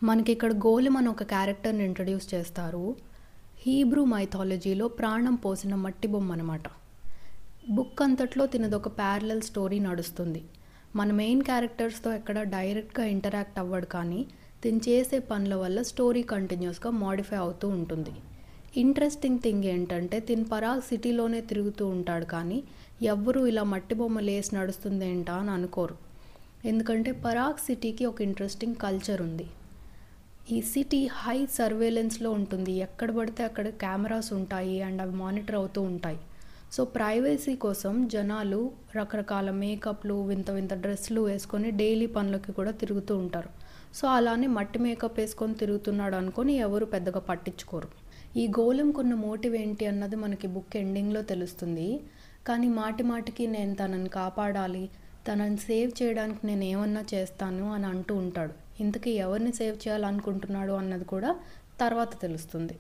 మనకిక్కడ గోలెం అని ఒక క్యారెక్టర్‌ని ఇంట్రొడ్యూస్ చేస్తారు. హీబ్రూ మైథాలజీలో ప్రాణం పోసిన మట్టి బొమ్మ అనమాట. బుక్ అంతట్లో తినదొక ప్యారలల్ స్టోరీ నడుస్తుంది. మన మెయిన్ క్యారెక్టర్స్‌తో ఎక్కడ డైరెక్ట్‌గా ఇంటరాక్ట్ అవ్వడు కానీ తిను చేసే పనుల వల్ల స్టోరీ కంటిన్యూస్‌గా మోడిఫై అవుతూ ఉంటుంది. ఇంట్రెస్టింగ్ థింగ్ ఏంటంటే తిను పరాగ్ సిటీలోనే తిరుగుతూ ఉంటాడు కానీ ఎవ్వరూ ఇలా మట్టి బొమ్మలేసి నడుస్తుందేంటా అని అనుకోరు. ఎందుకంటే పరాగ్ సిటీకి ఒక ఇంట్రెస్టింగ్ కల్చర్ ఉంది. ఈ సిటీ హై సర్వేలెన్స్లో ఉంటుంది. ఎక్కడ పడితే అక్కడ కెమెరాస్ ఉంటాయి అండ్ అవి మానిటర్ అవుతూ ఉంటాయి. సో ప్రైవసీ కోసం జనాలు రకరకాల మేకప్లు వింత వింత డ్రెస్సులు వేసుకొని డైలీ పనులకి కూడా తిరుగుతూ ఉంటారు. సో అలానే మట్టి మేకప్ వేసుకొని తిరుగుతున్నాడు అనుకొని ఎవరు పెద్దగా పట్టించుకోరు. ఈ గోలెంకున్న మోటివ్ ఏంటి అన్నది మనకి బుక్ ఎండింగ్లో తెలుస్తుంది. కానీ మాటి మాటికి నేను తనని కాపాడాలి, తనని సేవ్ చేయడానికి నేను ఏమన్నా చేస్తాను అని అంటూ ఉంటాడు. ఇంతకీ ఎవరిని సేవ్ చేయాలనుకుంటున్నాడు అన్నది కూడా తర్వాత తెలుస్తుంది.